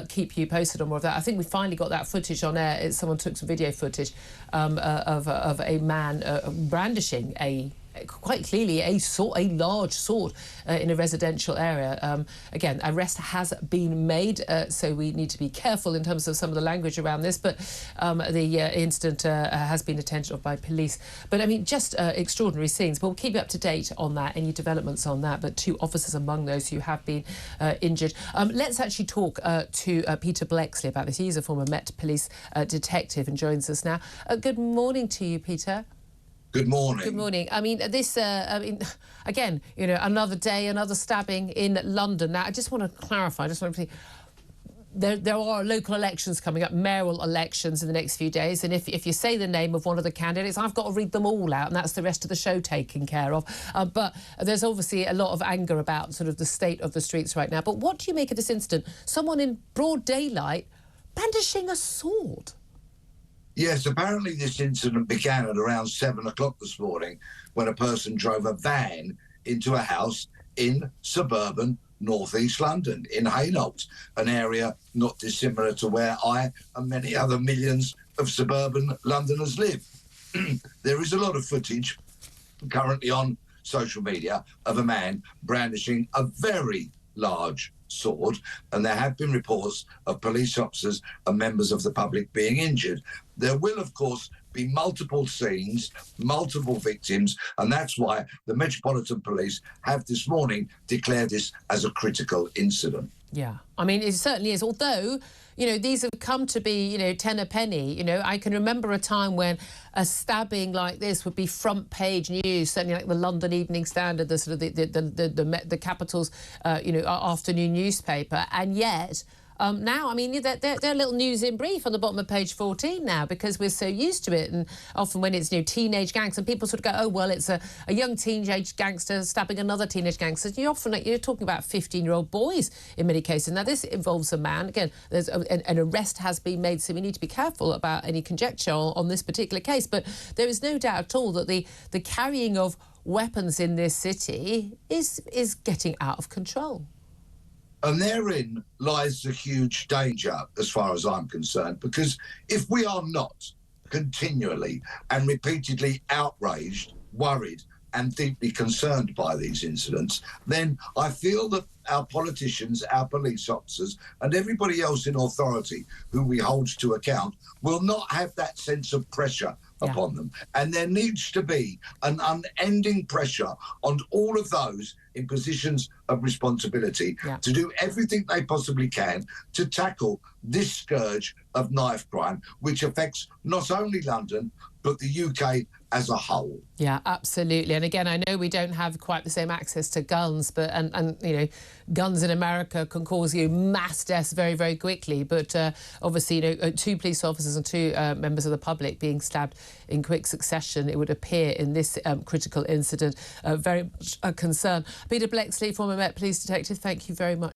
keep you posted on more of that. I think we finally got that footage on air. Someone took some video footage of a man brandishing quite clearly a large sword in a residential area. Again, arrest has been made, so we need to be careful in terms of some of the language around this, but the incident has been attended to by police. But I mean, just extraordinary scenes. But we'll keep you up to date on that, any developments on that. But 2 officers among those who have been injured. Let's actually talk to Peter Bleksley about this. He's a former Met Police detective and joins us now. Good morning to you, Peter. Good morning. Good morning. I mean, this, again, you know, another day, another stabbing in London. Now, I just want to clarify, there are local elections coming up, mayoral elections in the next few days, and if you say the name of one of the candidates, I've got to read them all out, and that's the rest of the show taken care of. But there's obviously a lot of anger about sort of the state of the streets right now. But what do you make of this incident? Someone in broad daylight brandishing a sword. Yes, apparently this incident began at around 7 o'clock this morning when a person drove a van into a house in suburban northeast London, in Hainault, an area not dissimilar to where I and many other millions of suburban Londoners live. There is a lot of footage currently on social media of a man brandishing a very large sword, and there have been reports of police officers and members of the public being injured. There will, of course, be multiple scenes, multiple victims, and that's why the Metropolitan Police have this morning declared this as a critical incident. Yeah, I mean, it certainly is, although, you know, these have come to be, you know, 10 a penny. You know, I can remember a time when a stabbing like this would be front page news, certainly like the London Evening Standard, the sort of the capital's, you know, afternoon newspaper, and yet now, I mean, they're a little news in brief on the bottom of page 14 now, because we're so used to it. And often when it's, you know, teenage gangs, and people sort of go, oh, well, it's a young teenage gangster stabbing another teenage gangster. You're talking about 15-year-old boys in many cases. Now, this involves a man. Again, there's an arrest has been made, so we need to be careful about any conjecture on this particular case. But there is no doubt at all that the carrying of weapons in this city is getting out of control. And therein lies the huge danger, as far as I'm concerned, because if we are not continually and repeatedly outraged, worried and deeply concerned by these incidents, then I feel that our politicians, our police officers and everybody else in authority who we hold to account will not have that sense of pressure upon them. And there needs to be an unending pressure on all of those in positions of responsibility to do everything they possibly can to tackle this scourge of knife crime, which affects not only London, but the UK as a whole. Yeah, absolutely. And again, I know we don't have quite the same access to guns, but and you know, guns in America can cause you mass deaths very, very quickly. But obviously, you know, 2 police officers and 2 members of the public being stabbed in quick succession, it would appear in this critical incident, very much a concern. Peter Bleksley, former Met Police detective, thank you very much.